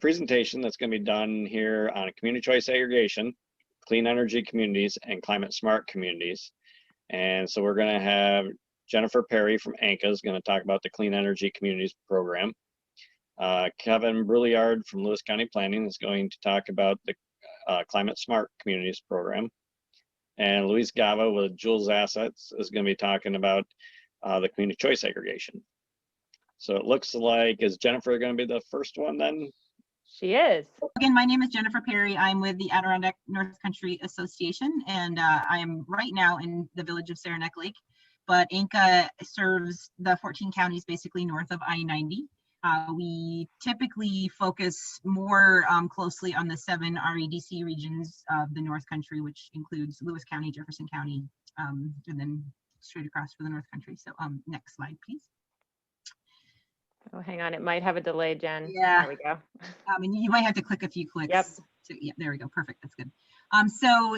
presentation that's going to be done here on community choice aggregation, clean energy communities, and climate smart communities. And so we're going to have Jennifer Perry from ANCA is going to talk about the Clean Energy Communities Program. Kevin Brouillard from Lewis County Planning is going to talk about the Climate Smart Communities Program. And Louise Gava with Joules Assets is going to be talking about the community choice aggregation. So it looks like, is Jennifer going to be the first one then? She is. Again, my name is Jennifer Perry. I'm with the Adirondack North Country Association, and I am right now in the village of Saranac Lake, but ANCA serves the 14 counties basically north of I-90. We typically focus more closely on the 7 REDC regions of the North Country, which includes Lewis County, Jefferson County, and then straight across for the North Country. So next slide, please. Oh, hang on, it might have a delay, Jen. Yeah. There we go. And you might have to click a few clicks. Yep. Yeah, there we go. Perfect. That's good. So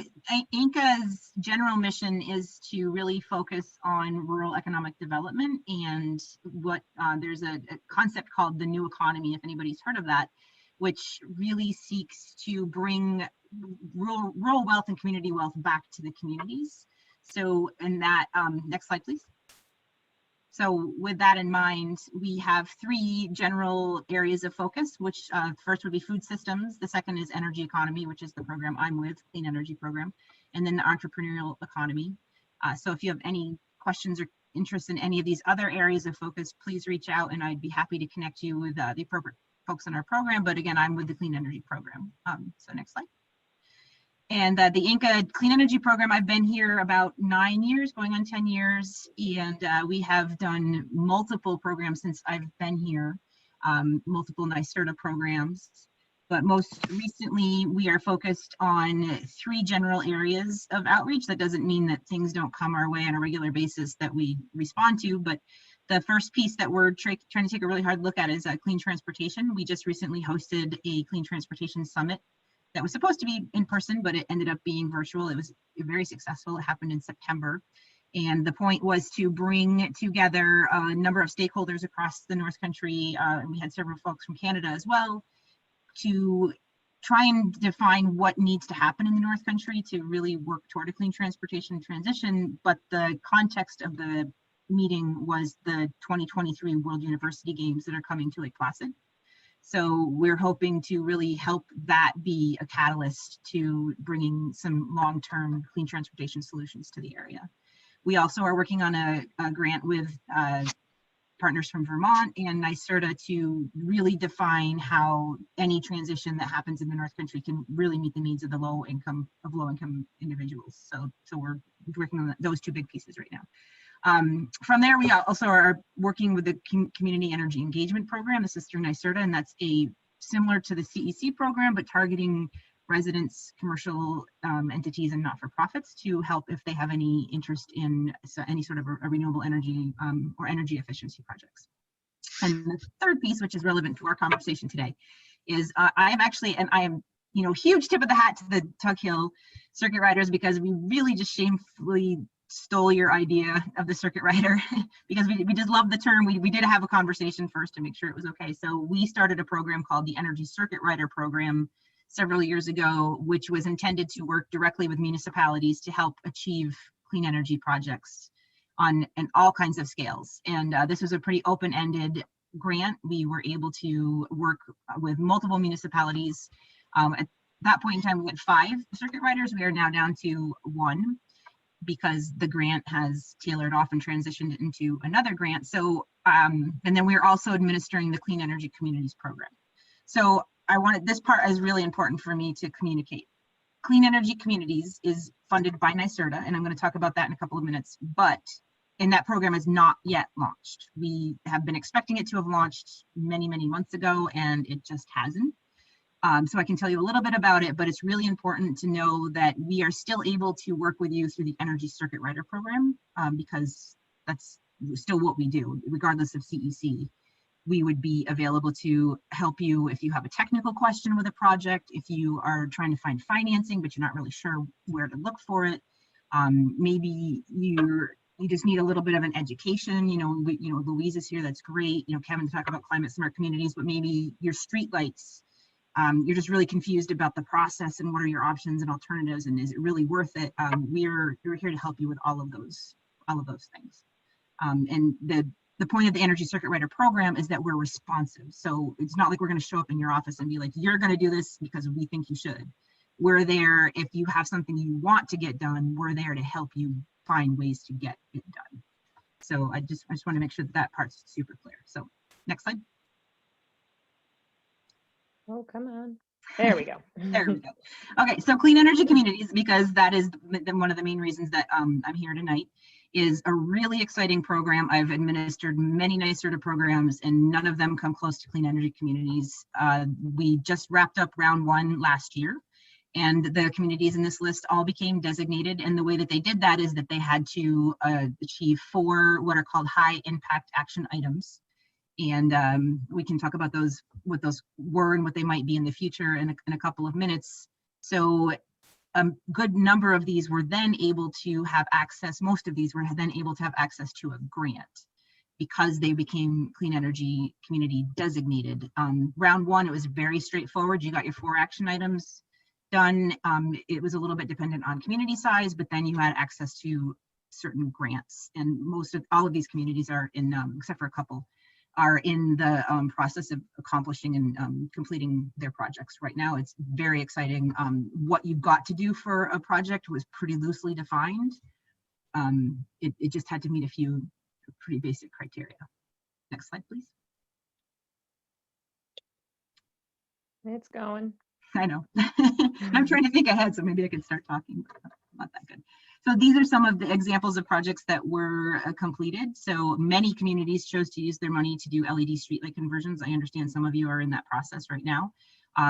ANCA's general mission is to really focus on rural economic development, and what there's a concept called the new economy, if anybody's heard of that, which really seeks to bring rural wealth and community wealth back to the communities. So in that, next slide, please. So with that in mind, we have 3 general areas of focus, which first would be food systems. The second is energy economy, which is the program I'm with, Clean Energy Program, and then the entrepreneurial economy. So if you have any questions or interest in any of these other areas of focus, please reach out and I'd be happy to connect you with the appropriate folks in our program. But again, I'm with the Clean Energy Program. So next slide. And the ANCA Clean Energy Program, I've been here about 9 years, going on 10 years, and we have done multiple programs since I've been here, multiple NYSERDA programs. But most recently, we are focused on 3 general areas of outreach. That doesn't mean that things don't come our way on a regular basis that we respond to, but the first piece that we're trying to take a really hard look at is clean transportation. We just recently hosted a clean transportation summit that was supposed to be in person, but it ended up being virtual. It was very successful. It happened in September. And the point was to bring together a number of stakeholders across the North Country. And we had several folks from Canada as well, to try and define what needs to happen in the North Country to really work toward a clean transportation transition. But the context of the meeting was the 2023 World University Games that are coming to Lake Placid. So we're hoping to really help that be a catalyst to bringing some long-term clean transportation solutions to the area. We also are working on a grant with partners from Vermont and NYSERDA to really define how any transition that happens in the North Country can really meet the needs of the low-income individuals. So we're working on those 2 big pieces right now. From there, we also are working with the Community Energy Engagement Program. This is through NYSERDA, and that's similar to the CEC program, but targeting residents, commercial entities, and not-for-profits to help if they have any interest in any sort of a renewable energy or energy efficiency projects. And the third piece, which is relevant to our conversation today, is I am huge tip of the hat to the Tug Hill circuit riders, because we really just shamefully stole your idea of the circuit rider because we just love the term. We did have a conversation first to make sure it was okay. So we started a program called the Energy Circuit Rider Program several years ago, which was intended to work directly with municipalities to help achieve clean energy projects on all kinds of scales. And this was a pretty open-ended grant. We were able to work with multiple municipalities. At that point in time, we had 5 circuit riders. We are now down to 1. Because the grant has tailored off and transitioned into another grant. So, and then we're also administering the Clean Energy Communities Program. So this part is really important for me to communicate. Clean Energy Communities is funded by NYSERDA, and I'm going to talk about that in a couple of minutes, and that program is not yet launched. We have been expecting it to have launched many, many months ago, and it just hasn't. So I can tell you a little bit about it, but it's really important to know that we are still able to work with you through the Energy Circuit Rider Program, because that's still what we do, regardless of CEC. We would be available to help you if you have a technical question with a project, if you are trying to find financing, but you're not really sure where to look for it. Maybe you just need a little bit of an education. Louise is here, that's great. Kevin to talk about climate smart communities, but maybe your street lights you're just really confused about the process and what are your options and alternatives and is it really worth it, we're here to help you with all of those things. And the point of the Energy Circuit Rider program is that we're responsive. So it's not like we're going to show up in your office and be like, you're going to do this because we think you should. We're there if you have something you want to get done, we're there to help you find ways to get it done. So I just want to make sure that part's super clear. So next slide. Oh, come on. There we go. There we go. Okay, so clean energy communities, because that is one of the main reasons that I'm here tonight, is a really exciting program. I've administered many NYSERDA programs and none of them come close to clean energy communities. We just wrapped up round 1 last year, and the communities in this list all became designated. And the way that they did that is that they had to achieve 4 what are called high impact action items. And we can talk about those, what those were and what they might be in the future in a couple of minutes. So a good number of these were then able to have access, most of these were then able to have access to a grant because they became clean energy community designated. Round 1, it was very straightforward. You got your 4 action items done. It was a little bit dependent on community size, but then you had access to certain grants. And all of these communities are in, except for a couple, are in the process of accomplishing and completing their projects right now. It's very exciting. What you've got to do for a project was pretty loosely defined. It just had to meet a few pretty basic criteria. Next slide, please. It's going. I know. I'm trying to think ahead, so maybe I could start talking, but not that good. So these are some of the examples of projects that were completed. So many communities chose to use their money to do LED streetlight conversions. I understand some of you are in that process right now.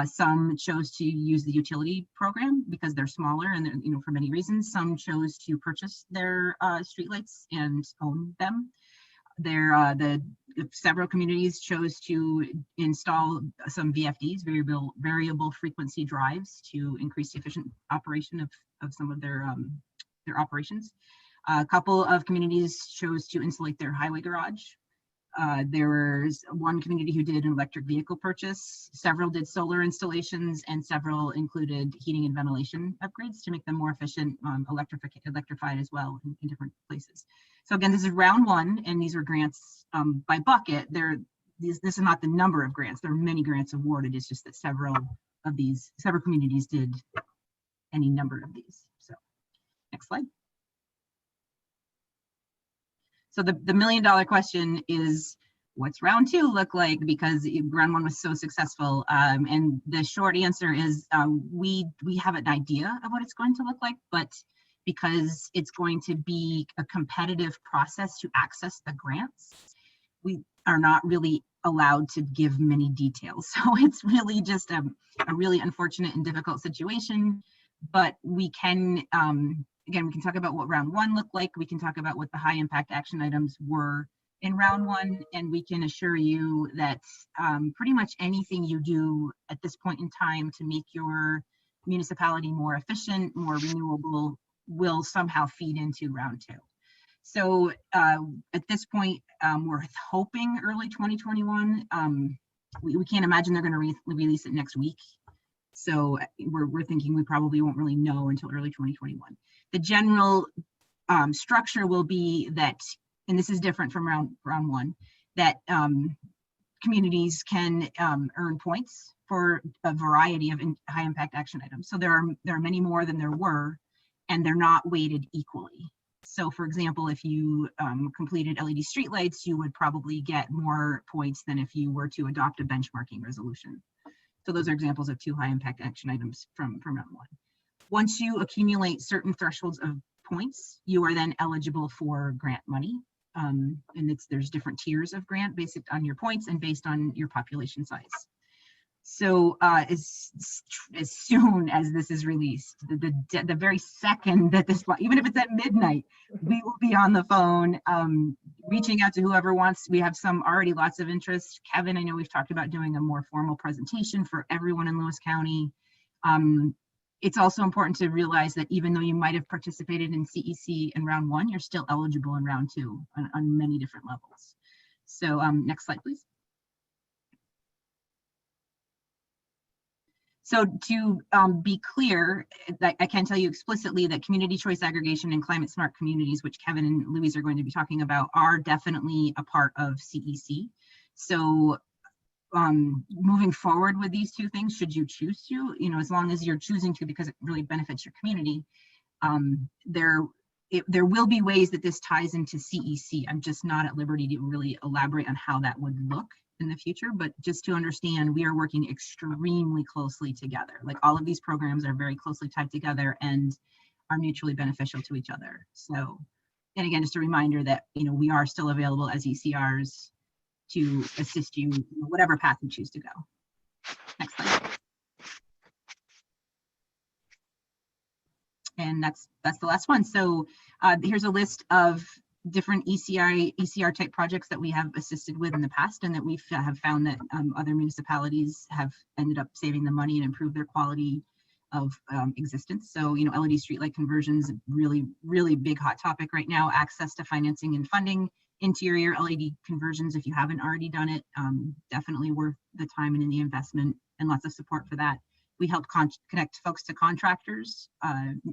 Some chose to use the utility program because they're smaller and they're, for many reasons. Some chose to purchase their streetlights and own them. Several communities chose to install some VFDs, variable frequency drives, to increase the efficient operation of some of their operations. A couple of communities chose to insulate their highway garage. There was one community who did an electric vehicle purchase. Several did solar installations, and several included heating and ventilation upgrades to make them more efficient, electrified as well in different places. So again, this is round 1, and these are grants by bucket. This is not the number of grants. There are many grants awarded. It's just that several communities did any number of these. So next slide. So the $1 million question is, what's round 2 look like? Because round 1 was so successful. And the short answer is we have an idea of what it's going to look like, but because it's going to be a competitive process to access the grants, we are not really allowed to give many details. So it's really just a really unfortunate and difficult situation, but we can, again, we can talk about what round 1 looked like. We can talk about what the high impact action items were in round 1, and we can assure you that pretty much anything you do at this point in time to make your municipality more efficient, more renewable, will somehow feed into round 2. So at this point, we're hoping early 2021. We can't imagine they're going to release it next week. So we're thinking we probably won't really know until early 2021. The general structure will be that, and this is different from round 1, that communities can earn points for a variety of high impact action items. So there are many more than there were, and they're not weighted equally. So for example, if you completed LED streetlights, you would probably get more points than if you were to adopt a benchmarking resolution. So those are examples of 2 high impact action items from round 1. Once you accumulate certain thresholds of points, you are then eligible for grant money. And there's different tiers of grant based on your points and based on your population size. So as soon as this is released, the very second that this, even if it's at midnight, we will be on the phone reaching out to whoever wants. We have already lots of interest. Kevin, I know we've talked about doing a more formal presentation for everyone in Lewis County. It's also important to realize that even though you might have participated in CEC in round 1, you're still eligible in round 2 on many different levels. So next slide, please. So to be clear, I can tell you explicitly that community choice aggregation and climate smart communities, which Kevin and Louise are going to be talking about, are definitely a part of CEC. So moving forward with these two things, should you choose to, as long as you're choosing to because it really benefits your community, there will be ways that this ties into CEC. I'm just not at liberty to really elaborate on how that would look in the future, but just to understand, we are working extremely closely together. Like all of these programs are very closely tied together and are mutually beneficial to each other. So, and again, just a reminder that, we are still available as ECRs to assist you, whatever path you choose to go. Next slide. And that's the last one. So here's a list of different ECR type projects that we have assisted with in the past, and that we have found that other municipalities have ended up saving them money and improved their quality of existence. So, LED streetlight conversions, really, really big hot topic right now. Access to financing and funding, interior LED conversions, if you haven't already done it, definitely worth the time and in the investment, and lots of support for that. We help connect folks to contractors.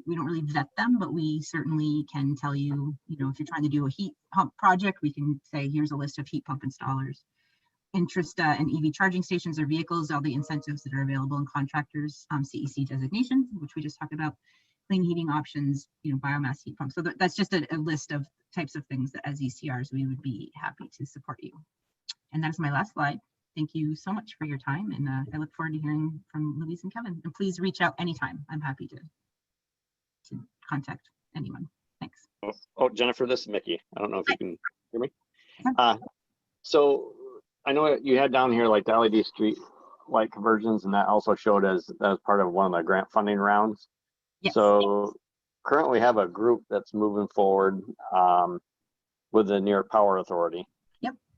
We don't really vet them, but we certainly can tell you, if you're trying to do a heat pump project, we can say, here's a list of heat pump installers. Interest in EV charging stations or vehicles, all the incentives that are available in contractors, CEC designation, which we just talked about, clean heating options, biomass heat pumps. So that's just a list of types of things that as ECRs, we would be happy to support you. And that's my last slide. Thank you so much for your time, and I look forward to hearing from Louise and Kevin. And please reach out anytime. I'm happy to contact anyone. Thanks. Oh, Jennifer, this is Mickey. I don't know if you can hear me. So I know you had down here like the LED street light conversions, and that also showed as part of one of the grant funding rounds. Yes. So currently we have a group that's moving forward with the New York Power Authority.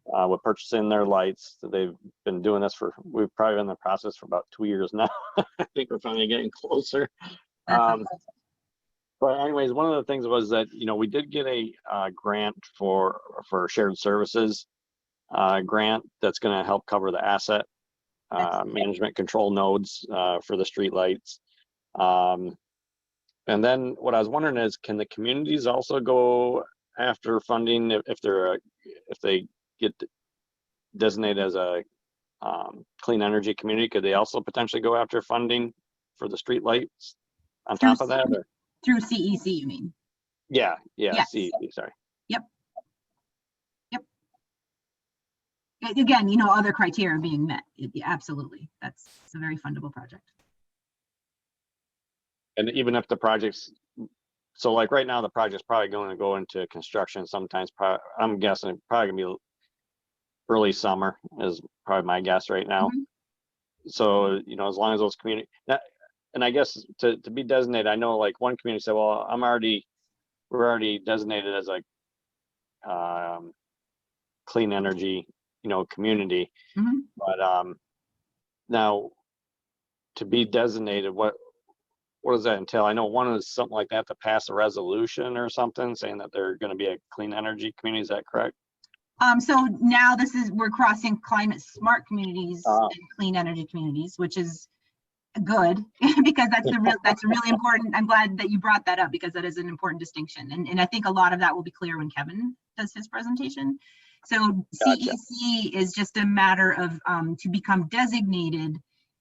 With purchasing their lights. They've been doing this we've probably been in the process for about 2 years now. I think we're finally getting closer. But anyways, one of the things was that, we did get a grant for shared services grant that's going to help cover the asset management control nodes for the street lights. And then what I was wondering is, can the communities also go after funding if they get designated as a clean energy community? Could they also potentially go after funding for the street lights on top of that? Or? Through CEC, you mean? Yeah, Yes. CEC, sorry. Yep. Again, other criteria being met. Absolutely. That's a very fundable project. And even if the project's, so like right now, the project's probably going to go into construction sometimes. I'm guessing probably gonna be early summer is probably my guess right now. So, as long as those community, and I guess to be designated, I know like one community said, well, we're already designated as a clean energy, community. But now to be designated, what does that entail? I know one is something like that to pass a resolution or something saying that they're going to be a clean energy community. Is that correct? So now we're crossing climate smart communities and clean energy communities, which is good because that's really important. I'm glad that you brought that up because that is an important distinction. And I think a lot of that will be clear when Kevin does his presentation. So gotcha. CEC is just a matter of to become designated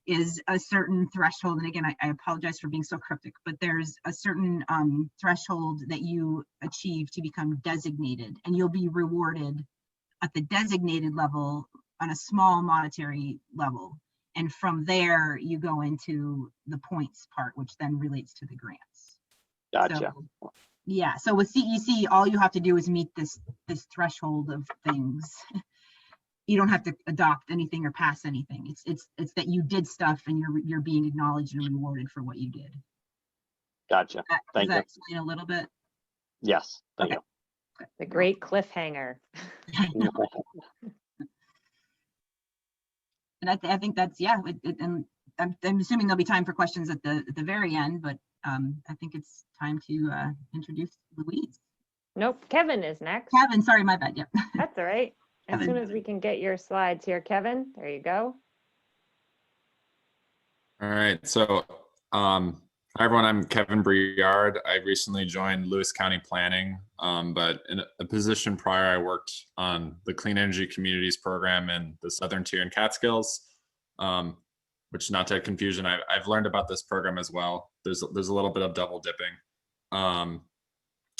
is a certain threshold. And again, I apologize for being so cryptic, but there's a certain threshold that you achieve to become designated, and you'll be rewarded at the designated level on a small monetary level. And from there, you go into the points part, which then relates to the grants. Gotcha. So, yeah, so with CEC, all you have to do is meet this threshold of things. You don't have to adopt anything or pass anything. It's that you did stuff and you're being acknowledged and rewarded for what you did. Gotcha. Thank you. Does that explain a little bit? Yes, thank you. The great cliffhanger. And I think that's, yeah, and I'm assuming there'll be time for questions at the very end, but I think it's time to introduce Louise. Nope, Kevin is next. Kevin, sorry, my bad. Yep. That's all right. As Kevin. soon as we can get your slides here, Kevin, there you go. All right, so hi everyone, I'm Kevin Briegard. I recently joined Lewis County Planning, but in a position prior, I worked on the Clean Energy Communities program in the Southern Tier and Catskills, which, not to add confusion, I've learned about this program as well. There's a little bit of double dipping.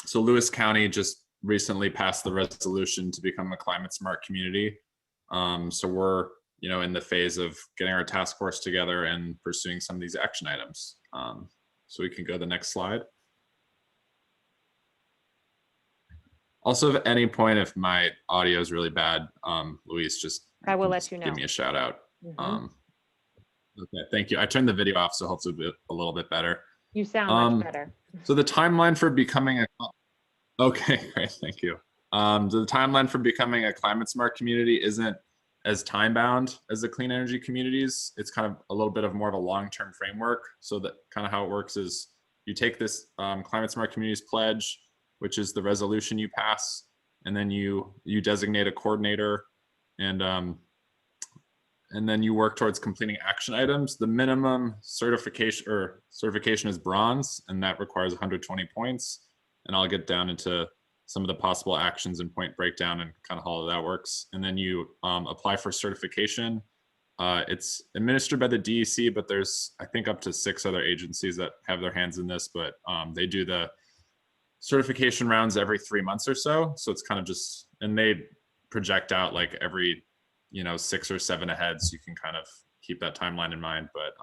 So Lewis County just recently passed the resolution to become a climate smart community. So we're in the phase of getting our task force together and pursuing some of these action items. So we can go to the next slide. Also, at any point, if my audio is really bad, Louise, just I will let you know. give me a shout out. Mhm. Okay, thank you. I turned the video off, so hopefully it'll be a little bit better. You sound much better. So the timeline for becoming a okay, great, thank you. The timeline for becoming a climate smart community isn't as time bound as the clean energy communities. It's kind of a little bit of more of a long-term framework. So that kind of how it works is you take this climate smart communities pledge, which is the resolution you pass, and then you designate a coordinator, and then you work towards completing action items. The minimum certification is bronze, and that requires 120 points. And I'll get down into some of the possible actions and point breakdown and kind of how that works. And then you apply for certification. It's administered by the DEC, but there's, I think, up to 6 other agencies that have their hands in this, but they do the certification rounds every 3 months or so. So it's kind of just, and they project out like every 6 or 7 ahead, so you can kind of keep that timeline in mind. But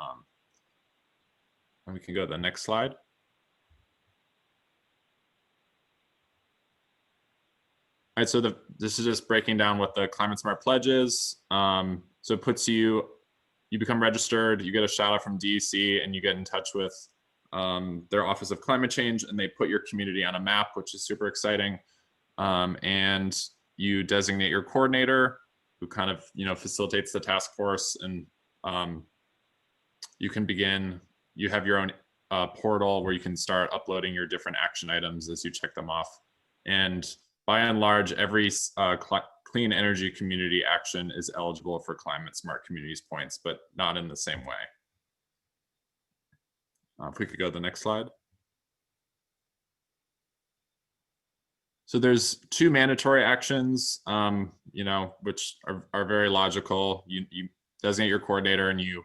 and we can go to the next slide. All right, so this is just breaking down what the Climate Smart Pledge is. So it puts you become registered, you get a shout out from DEC, and you get in touch with their Office of Climate Change, and they put your community on a map, which is super exciting. And you designate your coordinator, who kind of facilitates the task force, and you can begin. You have your own portal where you can start uploading your different action items as you check them off. And by and large, every clean energy community action is eligible for climate smart communities points, but not in the same way. If we could go to the next slide. So there's 2 mandatory actions, which are very logical. You designate your coordinator and you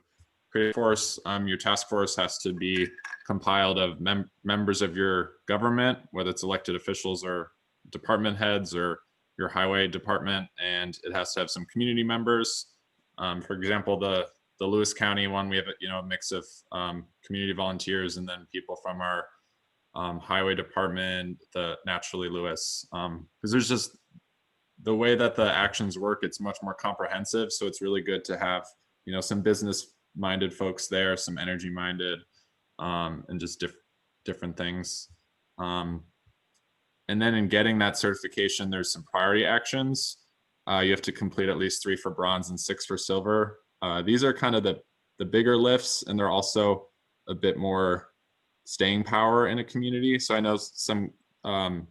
create a force. Your task force has to be compiled of members of your government, whether it's elected officials or department heads or your highway department, and it has to have some community members. For example, the Lewis County one, we have a mix of community volunteers and then people from our highway department, the Naturally Lewis, because there's just the way that the actions work, it's much more comprehensive. So it's really good to have some business minded folks there, some energy minded, and just different things. And then in getting that certification, there's some priority actions. You have to complete at least 3 for bronze and 6 for silver. These are kind of the bigger lifts, and they're also a bit more staying power in a community. So I know some, I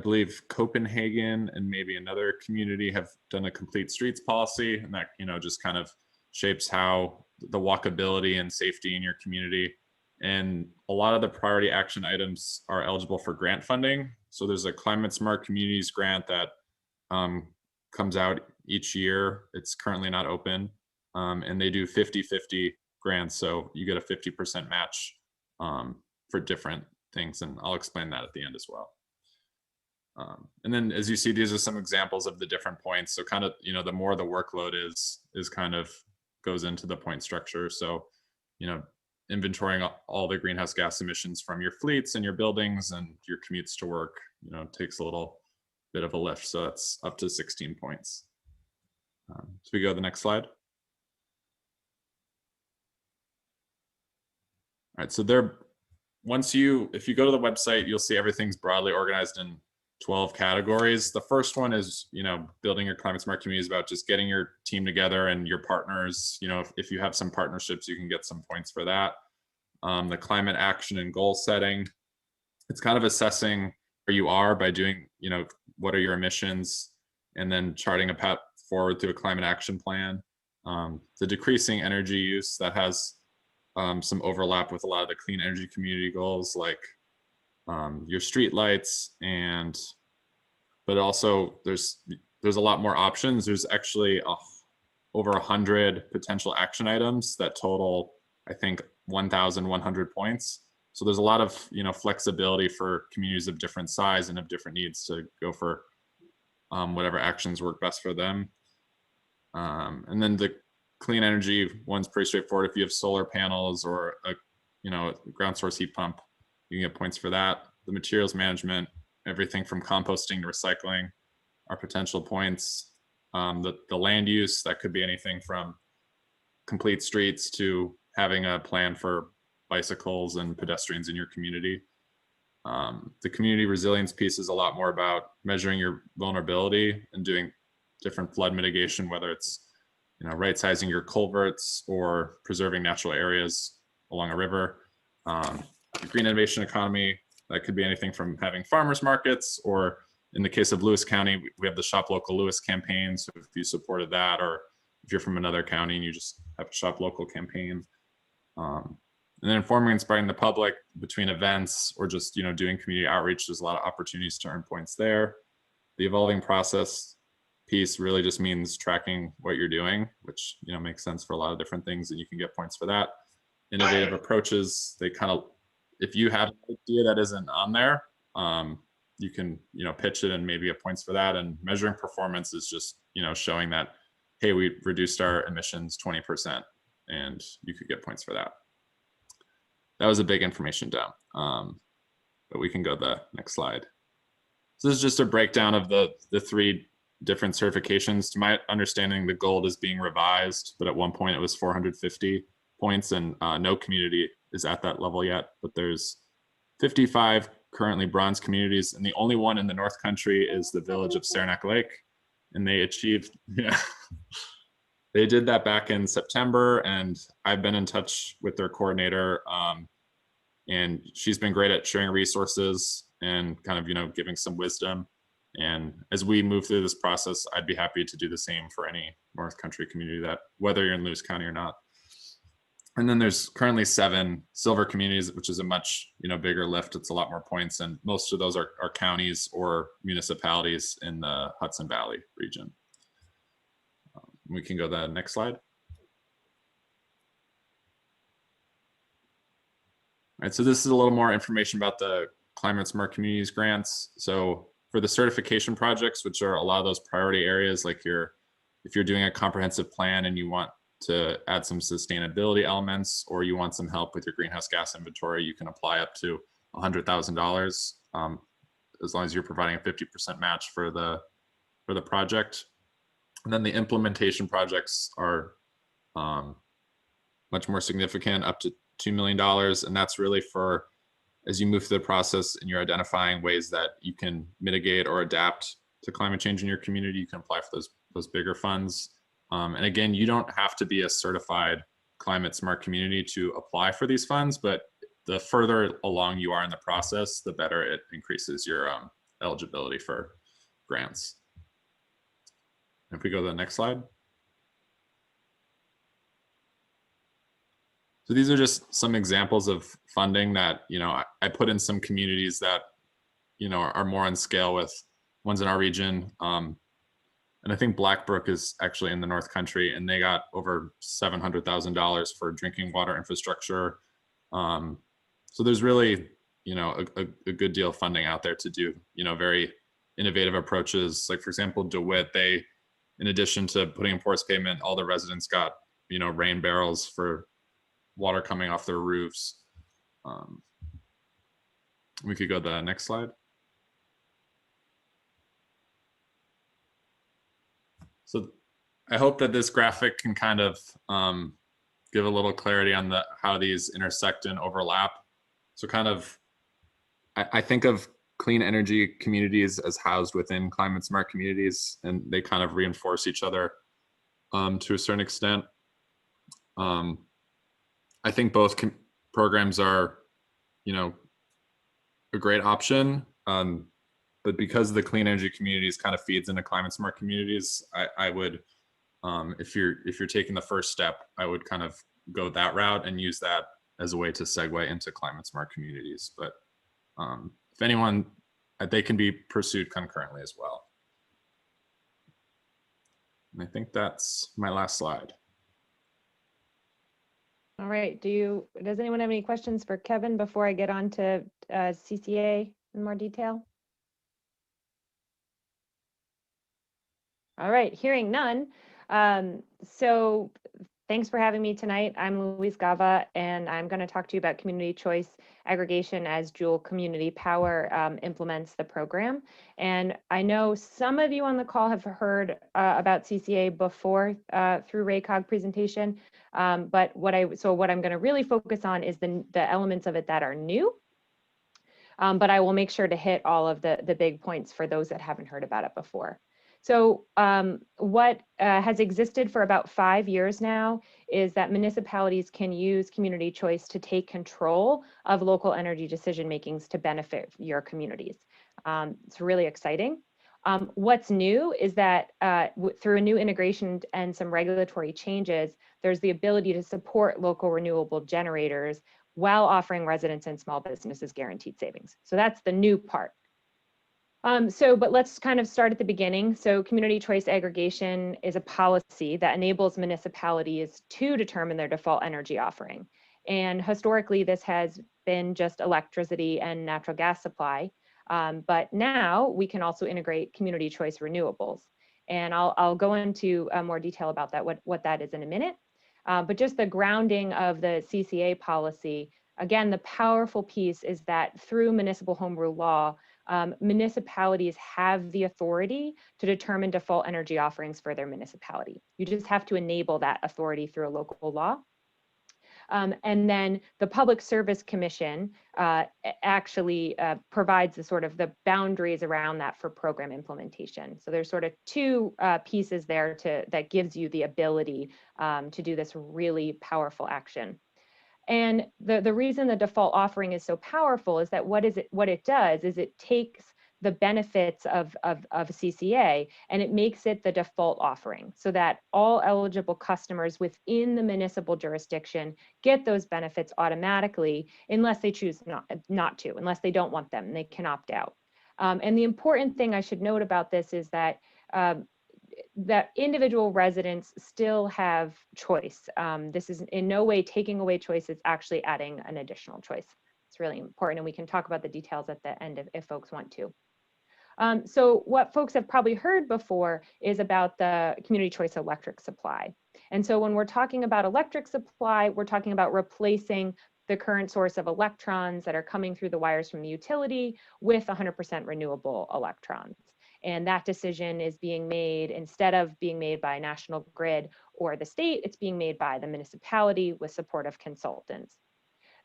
believe Copenhagen and maybe another community have done a complete streets policy, and that just kind of shapes how the walkability and safety in your community. And a lot of the priority action items are eligible for grant funding. So there's a Climate Smart Communities grant that comes out each year. It's currently not open, and they do 50-50 grants. So you get a 50% match for different things, and I'll explain that at the end as well. And then, as you see, these are some examples of the different points. So kind of, the more the workload is kind of goes into the point structure. So, inventorying all the greenhouse gas emissions from your fleets and your buildings and your commutes to work, takes a little bit of a lift. So that's up to 16 points. So we go to the next slide. All right, so if you go to the website, you'll see everything's broadly organized in 12 categories. The first one is, building your climate smart community is about just getting your team together and your partners. If you have some partnerships, you can get some points for that. The climate action and goal setting, it's kind of assessing where you are by doing, what are your emissions, and then charting a path forward through a climate action plan. the decreasing energy use that has some overlap with a lot of the clean energy community goals, like your street lights, but also there's a lot more options. There's actually over 100 potential action items that total, I think, 1,100 points. So there's a lot of flexibility for communities of different size and of different needs to go for whatever actions work best for them. And then the clean energy one's pretty straightforward. If you have solar panels or a ground source heat pump, you can get points for that. The materials management, everything from composting to recycling, are potential points. The land use, that could be anything from complete streets to having a plan for bicycles and pedestrians in your community. The community resilience piece is a lot more about measuring your vulnerability and doing different flood mitigation, whether it's right sizing your culverts or preserving natural areas along a river. The green innovation economy, that could be anything from having farmers markets, or in the case of Lewis County, we have the Shop Local Lewis campaign. So if you supported that, or if you're from another county and you just have a Shop Local campaign. And then informing and inspiring the public between events or just doing community outreach, there's a lot of opportunities to earn points there. The evolving process piece really just means tracking what you're doing, which makes sense for a lot of different things, and you can get points for that. Innovative approaches, they kind of, if you have an idea that isn't on there, you can pitch it and maybe get points for that. And measuring performance is just showing that, hey, we reduced our emissions 20%, and you could get points for that. That was a big information dump, but we can go to the next slide. So this is just a breakdown of the 3 different certifications. To my understanding, the gold is being revised, but at one point it was 450 points, and no community is at that level yet. But there's 55 currently bronze communities, and the only one in the North Country is the village of Saranac Lake, and they achieved, they did that back in September, and I've been in touch with their coordinator, and she's been great at sharing resources and kind of giving some wisdom. And as we move through this process, I'd be happy to do the same for any North Country community, that whether you're in Lewis County or not. And then there's currently 7 silver communities, which is a much bigger lift. It's a lot more points, and most of those are counties or municipalities in the Hudson Valley region. We can go to the next slide. All right, so this is a little more information about the Climate Smart Communities grants. So for the certification projects, which are a lot of those priority areas, like if you're doing a comprehensive plan and you want to add some sustainability elements, or you want some help with your greenhouse gas inventory, you can apply up to $100,000 as long as you're providing a 50% match for the project. And then the implementation projects are much more significant, up to $2 million. And that's really for, as you move through the process and you're identifying ways that you can mitigate or adapt to climate change in your community, you can apply for those bigger funds. And again, you don't have to be a certified climate smart community to apply for these funds, but the further along you are in the process, the better it increases your eligibility for grants. If we go to the next slide. So these are just some examples of funding that, I put in some communities that, are more on scale with ones in our region. And I think Blackbrook is actually in the North Country, and they got over $700,000 for drinking water infrastructure. So there's really, a good deal of funding out there to do, very innovative approaches. Like, for example, DeWitt, they, in addition to putting in porous pavement, all the residents got, rain barrels for water coming off their roofs. We could go to the next slide. So I hope that this graphic can kind of give a little clarity on how these intersect and overlap. So kind of, I think of clean energy communities as housed within climate smart communities, and they kind of reinforce each other to a certain extent. I think both programs are, a great option. But because the clean energy communities kind of feeds into climate smart communities, I would If you're taking the first step, I would kind of go that route and use that as a way to segue into climate smart communities. But if anyone, they can be pursued concurrently as well. And I think that's my last slide. All right, does anyone have any questions for Kevin before I get on to CCA in more detail? All right, hearing none. So thanks for having me tonight. I'm Louise Gava, and I'm going to talk to you about community choice aggregation as Joules Community Power implements the program. And I know some of you on the call have heard about CCA before through RACOG presentation, but what I'm going to really focus on is the elements of it that are new. But I will make sure to hit all of the big points for those that haven't heard about it before. So what has existed for about 5 years now is that municipalities can use community choice to take control of local energy decision makings to benefit your communities. It's really exciting. What's new is that through a new integration and some regulatory changes, there's the ability to support local renewable generators while offering residents and small businesses guaranteed savings. So that's the new part. But let's kind of start at the beginning. So community choice aggregation is a policy that enables municipalities to determine their default energy offering. And historically, this has been just electricity and natural gas supply. But now we can also integrate community choice renewables. And I'll go into more detail about that, what that is in a minute. But just the grounding of the CCA policy, again, the powerful piece is that through municipal home rule law, municipalities have the authority to determine default energy offerings for their municipality. You just have to enable that authority through a local law. And then the Public Service Commission actually provides the sort of the boundaries around that for program implementation. So there's sort of two pieces there that gives you the ability to do this really powerful action. And the reason the default offering is so powerful is that what it does is it takes the benefits of CCA and it makes it the default offering so that all eligible customers within the municipal jurisdiction get those benefits automatically unless they choose not to, unless they don't want them, and they can opt out. And the important thing I should note about this is that that individual residents still have choice. This is in no way taking away choice, it's actually adding an additional choice. It's really important, and we can talk about the details at the end if folks want to. So what folks have probably heard before is about the community choice electric supply. And so when we're talking about electric supply, we're talking about replacing the current source of electrons that are coming through the wires from the utility with 100% renewable electrons. And that decision is being made, instead of being made by National Grid or the state, it's being made by the municipality with support of consultants.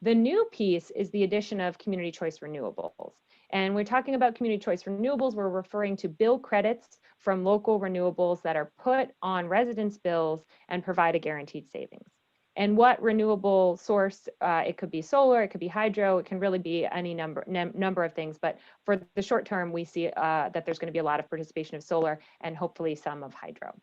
The new piece is the addition of community choice renewables. And we're talking about community choice renewables, we're referring to bill credits from local renewables that are put on residents' bills and provide a guaranteed savings. And what renewable source, it could be solar, it could be hydro, it can really be any number of things. But for the short term, we see that there's going to be a lot of participation of solar and hopefully some of hydro.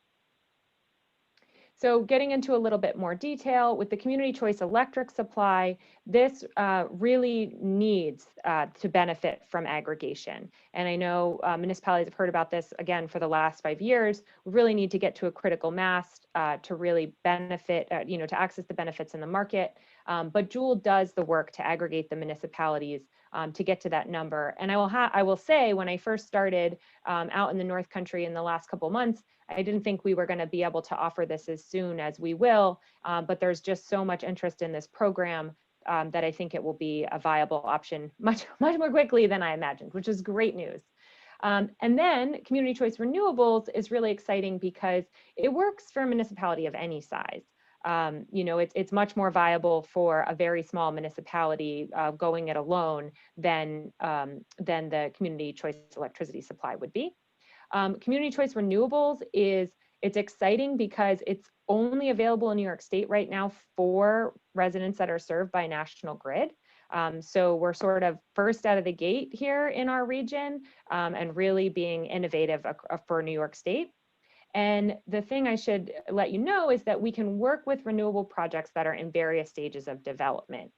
So getting into a little bit more detail, with the community choice electric supply, this really needs to benefit from aggregation. And I know municipalities have heard about this, again, for the last 5 years. We really need to get to a critical mass to really benefit, to access the benefits in the market. But Joules does the work to aggregate the municipalities to get to that number. And I will say, when I first started out in the North Country in the last couple of months, I didn't think we were going to be able to offer this as soon as we will, but there's just so much interest in this program that I think it will be a viable option much more quickly than I imagined, which is great news. And then community choice renewables is really exciting because it works for a municipality of any size. It's much more viable for a very small municipality going it alone than the community choice electricity supply would be. Community choice renewables it's exciting because it's only available in New York State right now for residents that are served by National Grid. So we're sort of first out of the gate here in our region and really being innovative for New York State. And the thing I should let you know is that we can work with renewable projects that are in various stages of development.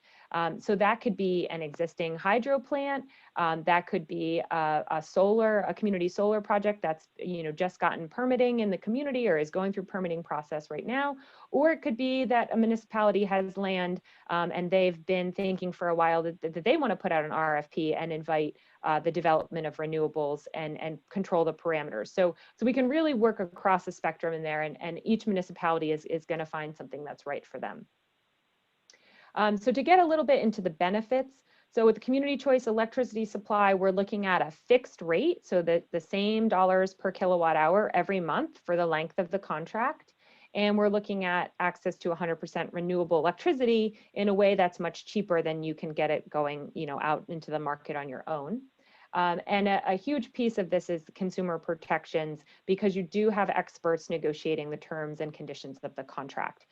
So that could be an existing hydro plant, that could be a community solar project that's just gotten permitting in the community or is going through permitting process right now, or it could be that a municipality has land and they've been thinking for a while that they want to put out an RFP and invite the development of renewables and control the parameters. So we can really work across the spectrum in there, and each municipality is going to find something that's right for them. So to get a little bit into the benefits, so with community choice electricity supply, we're looking at a fixed rate, so that the same dollars per kilowatt hour every month for the length of the contract. And we're looking at access to 100% renewable electricity in a way that's much cheaper than you can get it going, out into the market on your own. And a huge piece of this is consumer protections, because you do have experts negotiating the terms and conditions of the contract.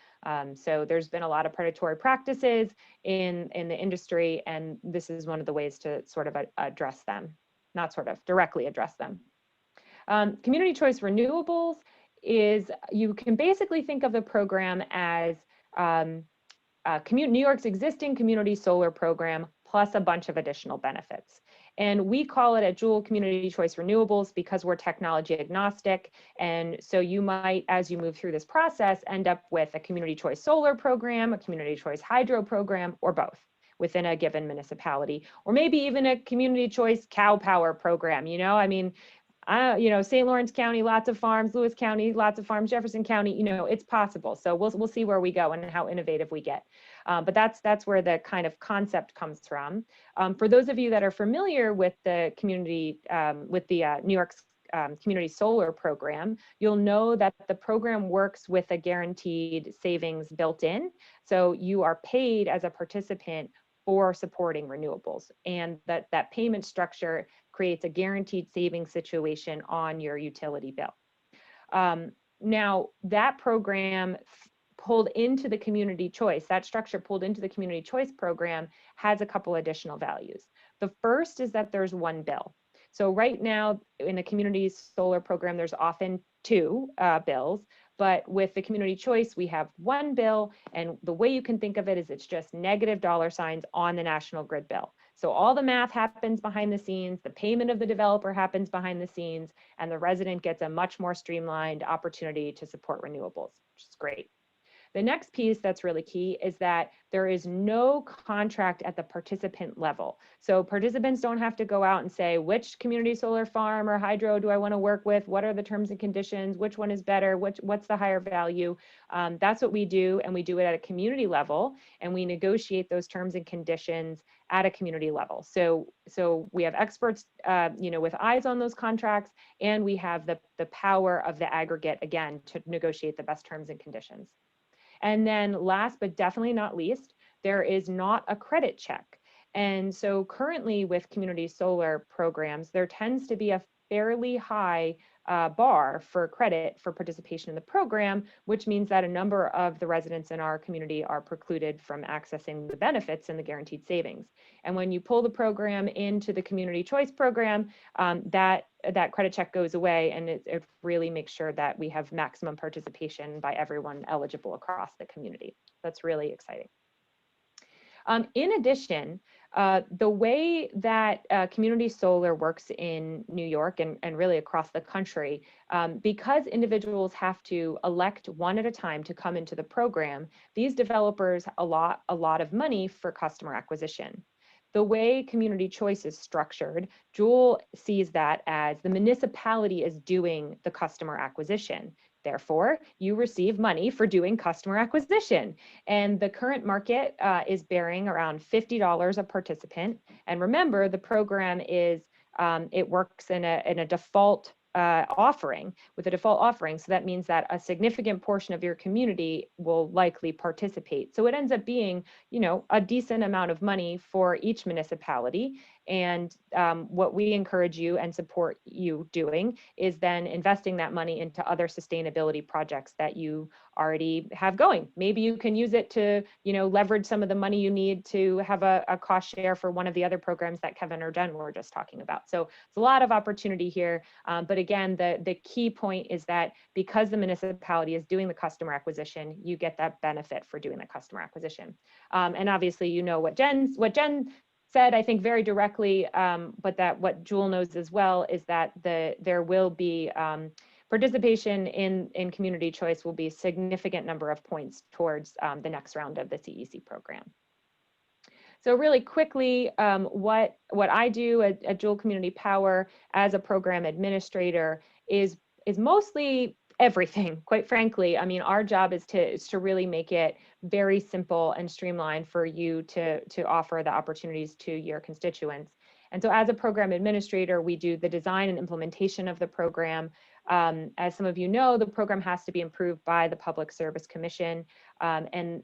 So there's been a lot of predatory practices in the industry, and this is one of the ways to sort of address them, not sort of, directly address them. Community choice renewables is, you can basically think of the program as New York's existing community solar program plus a bunch of additional benefits. And we call it at Joules Community Choice Renewables because we're technology agnostic. And so you might, as you move through this process, end up with a community choice solar program, a community choice hydro program, or both within a given municipality, or maybe even a community choice cow power program. I mean, St. Lawrence County, lots of farms, Lewis County, lots of farms, Jefferson County, it's possible. So we'll see where we go and how innovative we get. But that's where the kind of concept comes from. For those of you that are familiar with the community, with the New York's community solar program, you'll know that the program works with a guaranteed savings built in. So you are paid as a participant for supporting renewables, and that payment structure creates a guaranteed savings situation on your utility bill. Now, that program pulled into the community choice, that structure pulled into the community choice program has a couple additional values. The first is that there's one bill. So right now in a community solar program, there's often two bills, but with the community choice, we have one bill, and the way you can think of it is it's just negative dollar signs on the national grid bill. So all the math happens behind the scenes, the payment of the developer happens behind the scenes, and the resident gets a much more streamlined opportunity to support renewables, which is great. The next piece that's really key is that there is no contract at the participant level. So participants don't have to go out and say, which community solar farm or hydro do I want to work with? What are the terms and conditions? Which one is better? What's the higher value? That's what we do, and we do it at a community level, and we negotiate those terms and conditions at a community level. So we have experts, with eyes on those contracts, and we have the power of the aggregate, again, to negotiate the best terms and conditions. And then last but definitely not least, there is not a credit check. And so currently with community solar programs, there tends to be a fairly high bar for credit for participation in the program, which means that a number of the residents in our community are precluded from accessing the benefits and the guaranteed savings. And when you pull the program into the community choice program, that credit check goes away, and it really makes sure that we have maximum participation by everyone eligible across the community. That's really exciting. In addition, the way that community solar works in New York and really across the country, because individuals have to elect one at a time to come into the program, these developers allot a lot of money for customer acquisition. The way community choice is structured, Joules sees that as the municipality is doing the customer acquisition. Therefore, you receive money for doing customer acquisition. And the current market is bearing around $50 a participant. And remember, the program is, it works in a default offering, with a default offering. So that means that a significant portion of your community will likely participate. So it ends up being, a decent amount of money for each municipality. And what we encourage you and support you doing is then investing that money into other sustainability projects that you already have going. Maybe you can use it to, leverage some of the money you need to have a cost share for one of the other programs that Kevin or Jen were just talking about. So it's a lot of opportunity here. But again, the key point is that because the municipality is doing the customer acquisition, you get that benefit for doing the customer acquisition. And obviously, what Jen said, I think very directly, but that what Joules knows as well is that there will be participation in community choice will be a significant number of points towards the next round of the CEC program. So really quickly, what I do at Joules Community Power as a program administrator is mostly everything, quite frankly. I mean, our job is to really make it very simple and streamlined for you to offer the opportunities to your constituents. And so as a program administrator, we do the design and implementation of the program. As some of you know, the program has to be approved by the Public Service Commission. And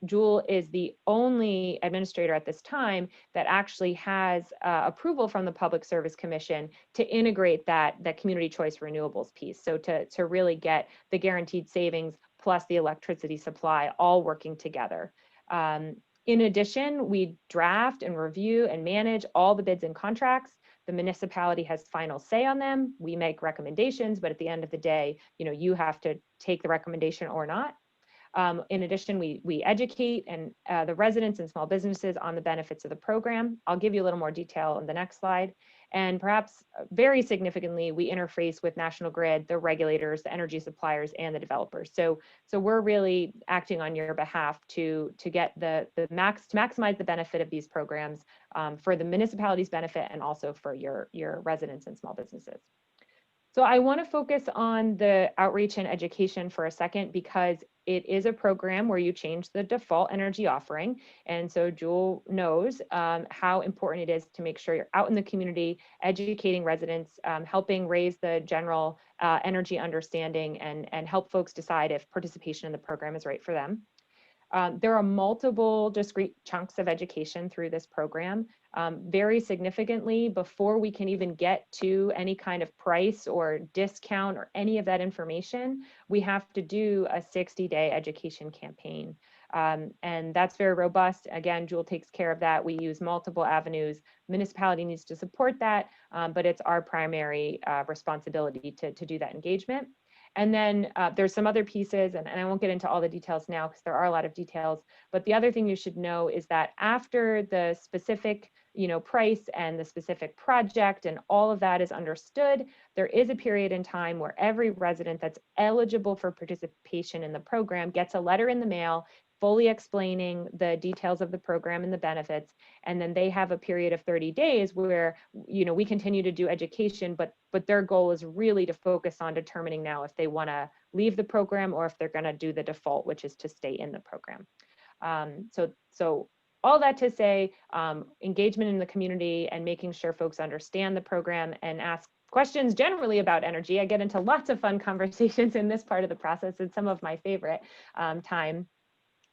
Joules is the only administrator at this time that actually has approval from the Public Service Commission to integrate that community choice renewables piece. So to really get the guaranteed savings plus the electricity supply all working together. In addition, we draft and review and manage all the bids and contracts. The municipality has final say on them. We make recommendations, but at the end of the day, you have to take the recommendation or not. In addition, we educate and the residents and small businesses on the benefits of the program. I'll give you a little more detail on the next slide. And perhaps very significantly, we interface with National Grid, the regulators, the energy suppliers, and the developers. So we're really acting on your behalf to get to maximize the benefit of these programs for the municipality's benefit and also for your residents and small businesses. So I want to focus on the outreach and education for a second because it is a program where you change the default energy offering. And so Joules knows how important it is to make sure you're out in the community, educating residents, helping raise the general energy understanding and help folks decide if participation in the program is right for them. There are multiple discrete chunks of education through this program. Very significantly, before we can even get to any kind of price or discount or any of that information, we have to do a 60-day education campaign. And that's very robust. Again, Joules takes care of that. We use multiple avenues. Municipality needs to support that, but it's our primary responsibility to do that engagement. And then there's some other pieces, and I won't get into all the details now because there are a lot of details, but the other thing you should know is that after the specific price and the specific project and all of that is understood, there is a period in time where every resident that's eligible for participation in the program gets a letter in the mail fully explaining the details of the program and the benefits. And then they have a period of 30 days where, we continue to do education, but their goal is really to focus on determining now if they want to leave the program or if they're going to do the default, which is to stay in the program. So all that to say, engagement in the community and making sure folks understand the program and ask questions generally about energy. I get into lots of fun conversations in this part of the process. It's some of my favorite time.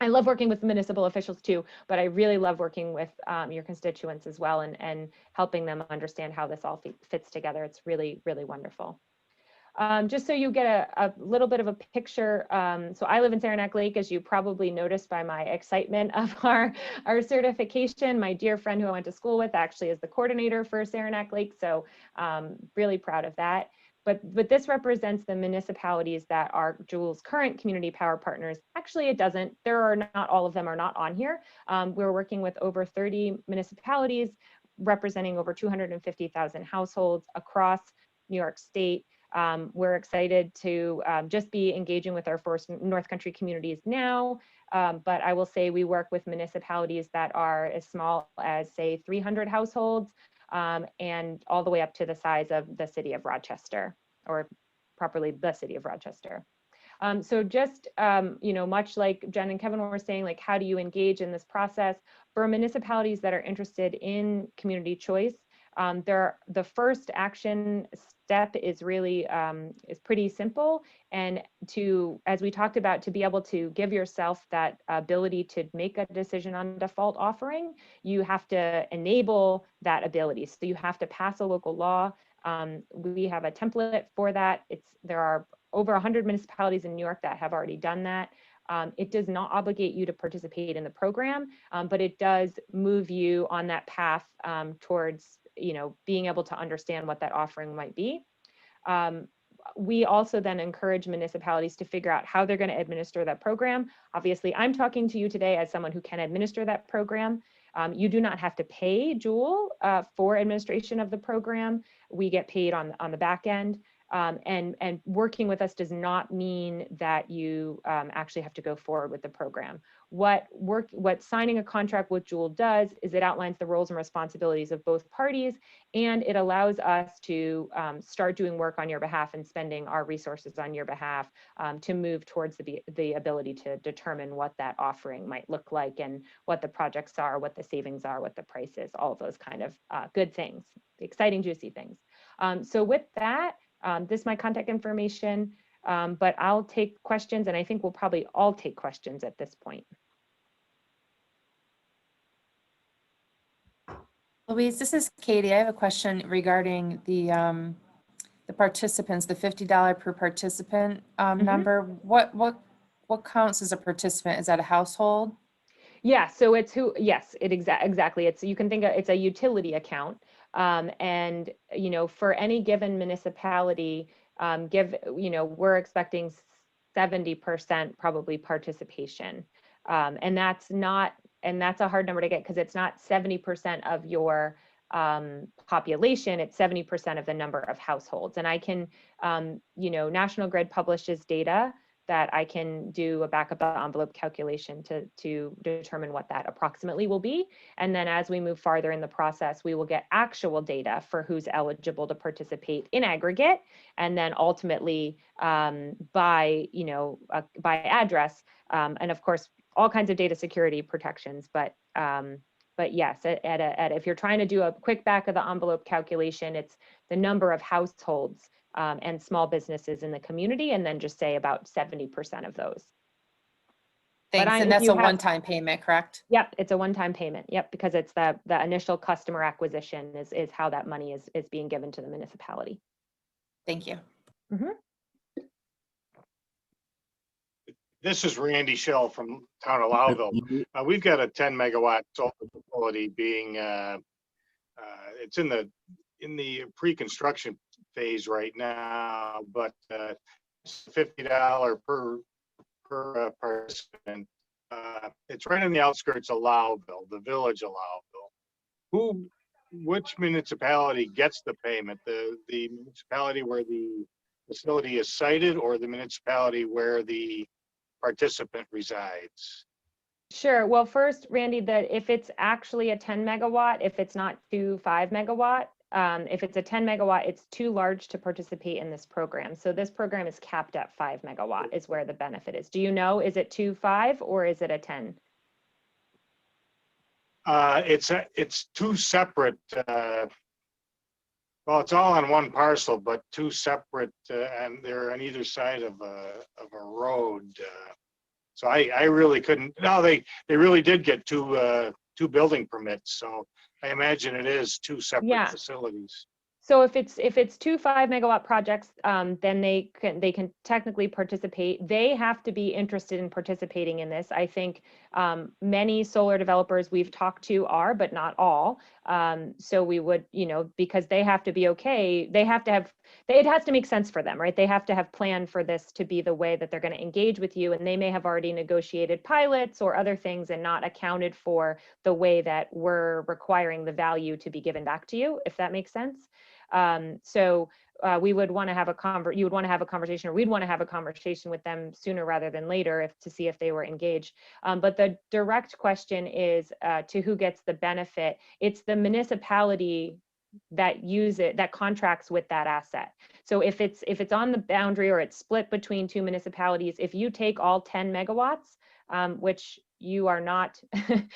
I love working with municipal officials too, but I really love working with your constituents as well and helping them understand how this all fits together. It's really, really wonderful. Just so you get a little bit of a picture, so I live in Saranac Lake, as you probably noticed by my excitement of our certification. My dear friend who I went to school with actually is the coordinator for Saranac Lake, so really proud of that. But this represents the municipalities that are Joules' current community power partners. Actually, it doesn't. Not all of them are not on here. We're working with over 30 municipalities representing over 250,000 households across New York State. We're excited to just be engaging with our first North Country communities now, but I will say we work with municipalities that are as small as, say, 300 households, and all the way up to the size of the city of Rochester, or properly the city of Rochester. So just, much like Jen and Kevin were saying, like, how do you engage in this process? For municipalities that are interested in community choice, The first action step is really is pretty simple, and as we talked about, to be able to give yourself that ability to make a decision on default offering, you have to enable that ability. So you have to pass a local law. We have a template for that. There are over 100 municipalities in New York that have already done that. It does not obligate you to participate in the program, but it does move you on that path towards being able to understand what that offering might be. We also then encourage municipalities to figure out how they're going to administer that program. Obviously, I'm talking to you today as someone who can administer that program. You do not have to pay Joules for administration of the program. We get paid on the back end. And working with us does not mean that you actually have to go forward with the program. What signing a contract with Joules does is it outlines the roles and responsibilities of both parties, and it allows us to start doing work on your behalf and spending our resources on your behalf to move towards the ability to determine what that offering might look like and what the projects are, what the savings are, what the price is, all of those kind of good things, the exciting, juicy things. So with that, this is my contact information, but I'll take questions, and I think we'll probably all take questions at this point. Louise, this is Katie. I have a question regarding the participants, the $50 per participant number. What counts as a participant? Is that a household? Yeah, so it's exactly. You can think of it's a utility account. And for any given municipality, we're expecting 70% probably participation, and that's a hard number to get because it's not 70% of your population, it's 70% of the number of households. And I can, National Grid publishes data that I can do a back of the envelope calculation to determine what that approximately will be. And then as we move farther in the process, we will get actual data for who's eligible to participate in aggregate. And then ultimately by address, and of course, all kinds of data security protections. But yes, if you're trying to do a quick back of the envelope calculation, it's the number of households and small businesses in the community, and then just say about 70% of those. Thanks, and that's a one-time payment, correct? Yep, it's a one-time payment. Yep, because it's the initial customer acquisition is how that money is being given to the municipality. Thank you. Mm-hmm. This is Randy Shell from town of Lowville. We've got a 10 megawatt solar facility being, it's in the pre-construction phase right now, but it's $50 per participant. It's right on the outskirts of Lowville, the village of Lowville. Which municipality gets the payment? The municipality where the facility is sited, or the municipality where the participant resides? Sure. Well, first, Randy, that if it's actually a 10 megawatt, if it's not 5 megawatt, if it's a 10 megawatt, it's too large to participate in this program. So this program is capped at 5 megawatt is where the benefit is. Do you know, is it 5 or is it a 10? It's two separate, well, it's all on one parcel, but two separate, and they're on either side of a road. So I really couldn't. No, they really did get two building permits. So I imagine it is two separate facilities. So if it's 2 5 megawatt projects, then they can technically participate. They have to be interested in participating in this. I think many solar developers we've talked to are, but not all. So we would, because they have to be okay. They have to have. It has to make sense for them, right? They have to have planned for this to be the way that they're going to engage with you, and they may have already negotiated pilots or other things and not accounted for the way that we're requiring the value to be given back to you, if that makes sense. So we would want to have you would want to have a conversation, or we'd want to have a conversation with them sooner rather than later to see if they were engaged. But the direct question is to who gets the benefit. It's the municipality that that contracts with that asset. So if it's on the boundary or it's split between two municipalities, if you take all 10 megawatts, which you are not,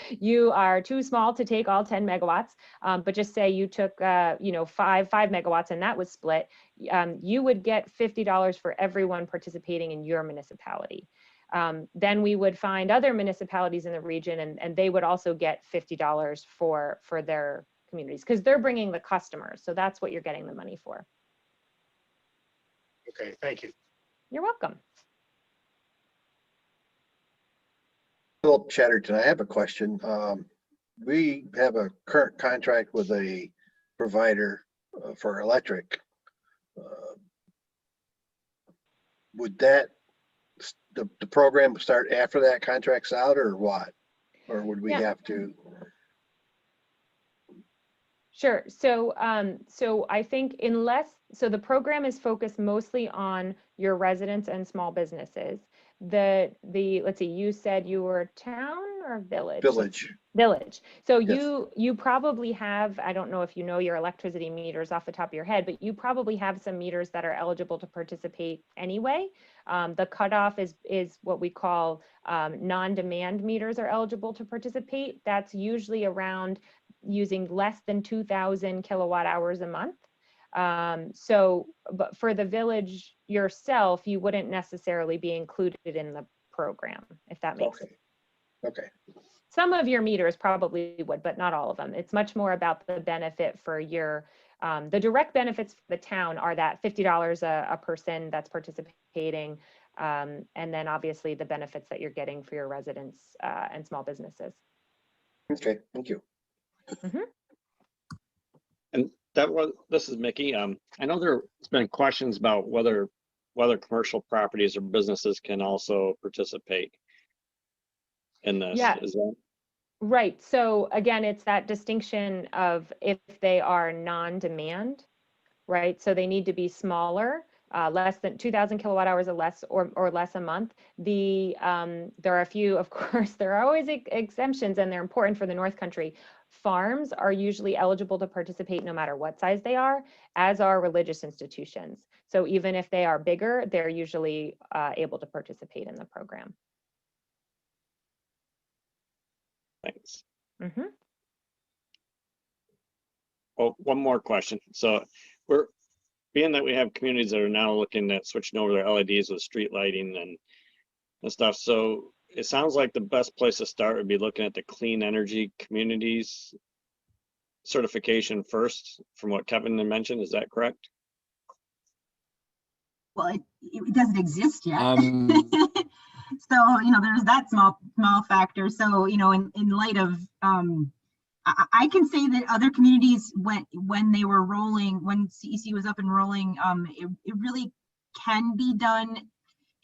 you are too small to take all 10 megawatts, but just say you took, you know, five megawatts and that was split, you would get $50 for everyone participating in your municipality. Then we would find other municipalities in the region and they would also get $50 for their communities because they're bringing the customers. So that's what you're getting the money for. Okay, thank you. You're welcome. Philip Chatterton, I have a question. We have a current contract with a provider for electric. Would that, the program start after that contract's out or what? Or would we have to? Sure. So, so I think so the program is focused mostly on your residents and small businesses. Let's see, you said you were town or village? Village. So yes. you probably have, I don't know if you know your electricity meters off the top of your head, but you probably have some meters that are eligible to participate anyway. The cutoff is what we call non-demand meters are eligible to participate. That's usually around using less than 2,000 kilowatt hours a month. So, but for the village yourself, you wouldn't necessarily be included in the program, if that makes sense. Okay. Some of your meters probably would, but not all of them. It's much more about the benefit for your, the direct benefits for the town are that $50 a person that's participating. And then obviously the benefits that you're getting for your residents and small businesses. Okay, thank you. Mm-hmm. And this is Mickey. I know there's been questions about whether commercial properties or businesses can also participate in this. Yeah. Is that Right. So again, it's that distinction of if they are non-demand, right? So they need to be smaller, less than 2,000 kilowatt hours or less a month. There are a few, of course, there are always exemptions and they're important for the North Country. Farms are usually eligible to participate no matter what size they are, as are religious institutions. So even if they are bigger, they're usually able to participate in the program. thanks? Mm-hmm. Well, one more question. So being that we have communities that are now looking at switching over their LEDs with street lighting and stuff. So it sounds like the best place to start would be looking at the clean energy communities certification first, from what Kevin had mentioned. Is that correct? Well, it doesn't exist yet. So, you know, there's that small factor. So, you know, in light of, I can say that other communities when they were rolling, when CEC was up and rolling, it really can be done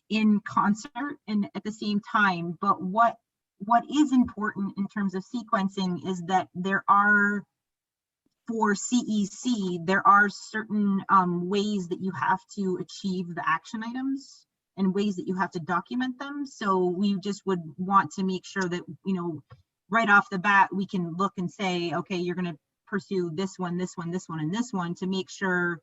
in concert and at the same time. But what is important in terms of sequencing is that there are, for CEC, there are certain ways that you have to achieve the action items and ways that you have to document them. So we just would want to make sure that, you know, right off the bat, we can look and say, okay, you're going to pursue this one, this one, this one, and this one to make sure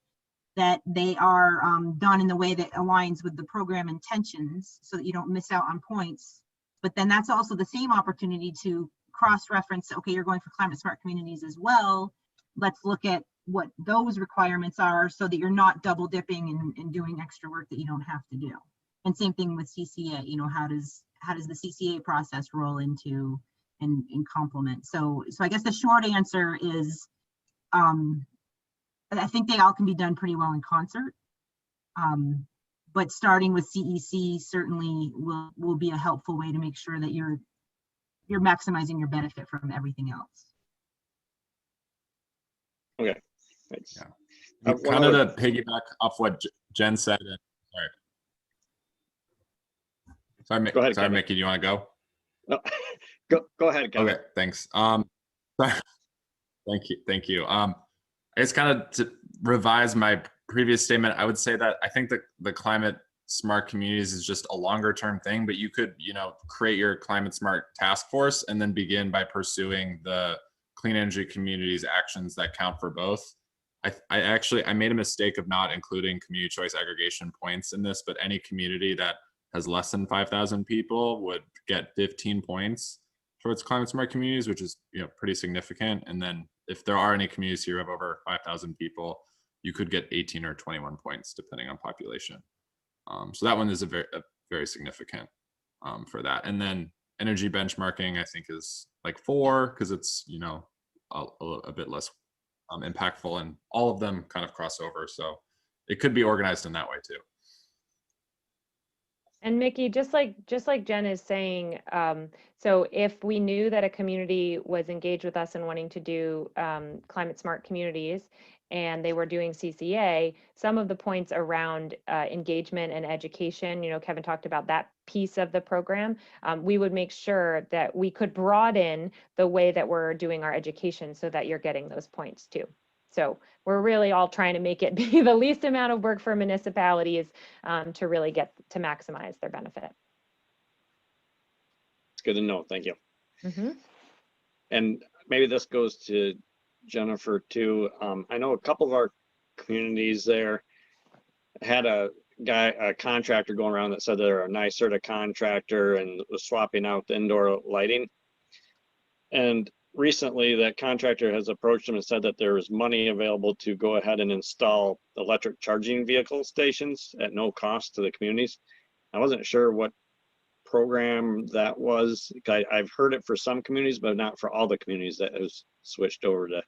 that they are done in the way that aligns with the program intentions so that you don't miss out on points. But then that's also the same opportunity to cross-reference, okay, you're going for climate smart communities as well. Let's look at what those requirements are so that you're not double dipping and doing extra work that you don't have to do. And same thing with CCA, you know, how does the CCA process roll into and complement? So I guess the short answer is, I think they all can be done pretty well in concert. But starting with CEC certainly will be a helpful way to make sure that you're maximizing your benefit from everything else. Okay, thanks. Yeah. Kind of to piggyback off what Jen said. Sorry, go ahead, sorry, Kevin. Mickey, do you want to go? No, go ahead, Kevin. Okay, thanks. Thank you. I guess kind of to revise my previous statement, I would say that I think that the climate smart communities is just a longer term thing, but you could, you know, create your climate smart task force and then begin by pursuing the clean energy communities actions that count for both. I made a mistake of not including community choice aggregation points in this, but any community that has less than 5,000 people would get 15 points towards climate smart communities, which is, you know, pretty significant. And then if there are any communities here who have over 5,000 people, you could get 18 or 21 points depending on population. So that one is a very significant for that. And then energy benchmarking, I think, is like 4 because it's, you know, a bit less impactful, and all of them kind of cross over. So it could be organized in that way too. And Mickey, just like Jen is saying, so if we knew that a community was engaged with us and wanting to do climate smart communities, and they were doing CCA, some of the points around engagement and education, you know, Kevin talked about that piece of the program, we would make sure that we could broaden the way that we're doing our education so that you're getting those points too. So we're really all trying to make it be the least amount of work for municipalities to really get to maximize their benefit. It's good to know. Thank you. Mm-hmm. And maybe this goes to Jennifer too. I know a couple of our communities there had a contractor going around that said they're a NYSERDA contractor and was swapping out the indoor lighting. And recently that contractor has approached them and said that there is money available to go ahead and install electric charging vehicle stations at no cost to the communities. I wasn't sure what program that was. I've heard it for some communities, but not for all the communities that has switched over to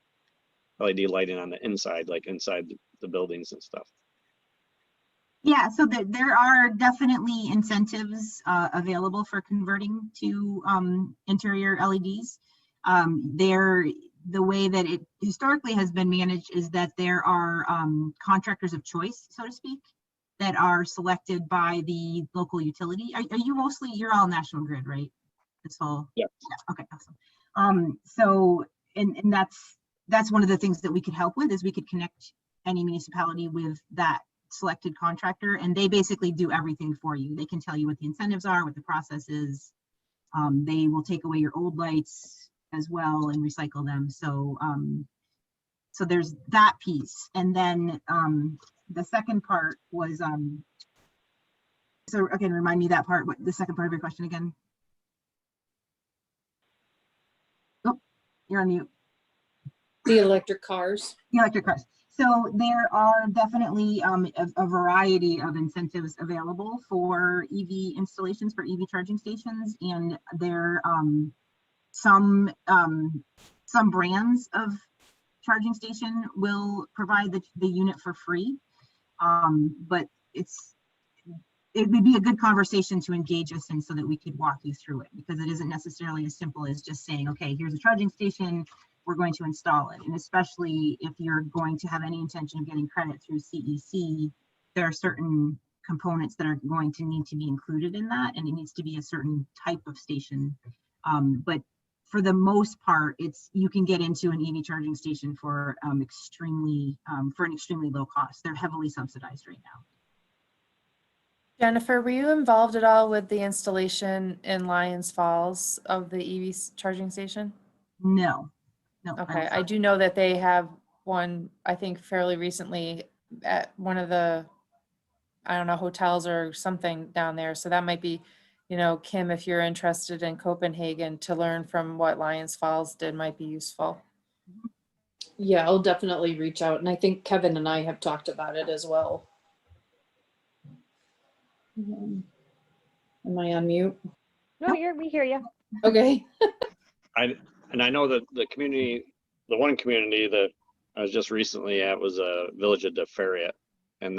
LED lighting on the inside, like inside the buildings and stuff. Yeah, so there are definitely incentives available for converting to interior LEDs. The way that it historically has been managed is that there are contractors of choice, so to speak, that are selected by the local utility. Are you mostly, you're all National Grid, right? This whole, yeah. Okay, awesome. So, and that's one of the things that we could help with, is we could connect any municipality with that selected contractor, and they basically do everything for you. They can tell you what the incentives are, what the process is. They will take away your old lights as well and recycle them. So so there's that piece. And then the second part was so again, remind me that part, what the second part of your question again? Oh, you're on mute. The electric cars. The electric cars. So there are definitely a variety of incentives available for EV installations, for EV charging stations, and there some brands of charging station will provide the unit for free, but it would be a good conversation to engage us in so that we could walk you through it, because it isn't necessarily as simple as just saying, okay, here's a charging station, we're going to install it. And especially if you're going to have any intention of getting credit through CEC, there are certain components that are going to need to be included in that, and it needs to be a certain type of station. But for the most part, you can get into an EV charging station for an extremely low cost. They're heavily subsidized right now. Jennifer, were you involved at all with the installation in Lyons Falls of the EV charging station? No. Okay, I do know that they have one, I think fairly recently at one of the, I don't know, hotels or something down there. So that might be, you know, Kim, if you're interested in Copenhagen to learn from what Lyons Falls did, might be useful. Yeah, I'll definitely reach out. And I think Kevin and I have talked about it as well. Am I on mute? No, we hear you. Okay. And I know that the one community that I was just recently at was a village of DeFerriet, and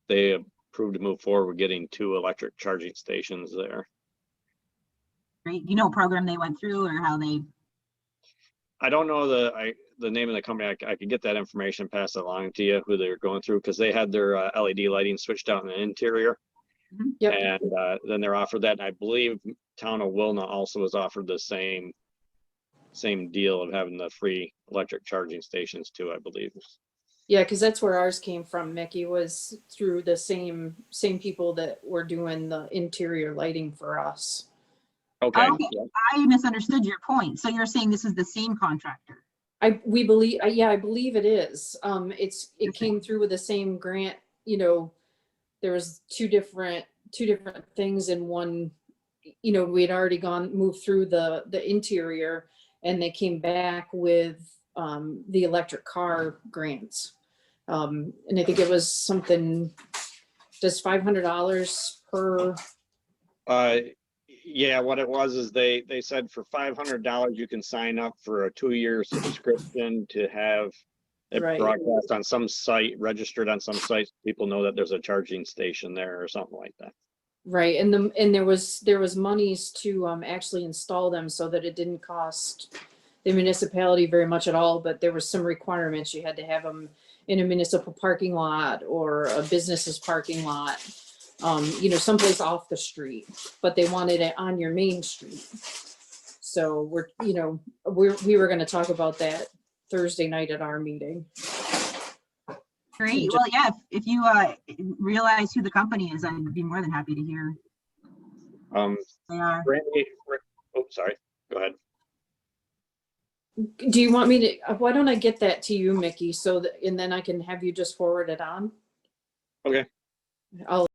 they approved to move forward with getting 2 electric charging stations there. Great. Do you know what program they went through or how they? I don't know the name of the company. I could get that information, pass it along to you, who they're going through, because they had their LED lighting switched out in the interior. Mm-hmm. Yep. And then they're offered that. And I believe town of Wilna also was offered the same deal of having the free electric charging stations too, I believe. Yeah, because that's where ours came from, Mickey, was through the same people that were doing the interior lighting for us. Okay. Okay. Yeah. I misunderstood your point. So you're saying this is the same contractor? We believe, yeah, I believe it is. It came through with the same grant. You know, there was two different two different things in one. You know, we had already moved through the interior, and they came back with the electric car grants. And I think it was something, just $500 per. Yeah, what it was is they said for $500 you can sign up for a 2-year subscription to have it Right. broadcast on some site, registered on some sites. People know that there's a charging station there or something like that. Right, and there was monies to actually install them so that it didn't cost the municipality very much at all, but there were some requirements. You had to have them in a municipal parking lot or a business's parking lot, you know, someplace off the street, but they wanted it on your main street. So we were gonna talk about that Thursday night at our meeting. Great. Well, yeah, if you realize who the company is, I'd be more than happy to hear. They are. Randy, oh, sorry, go ahead. Do you want me to, why don't I get that to you, Mickey, so that, and then I can have you just forward it on? Okay. I'll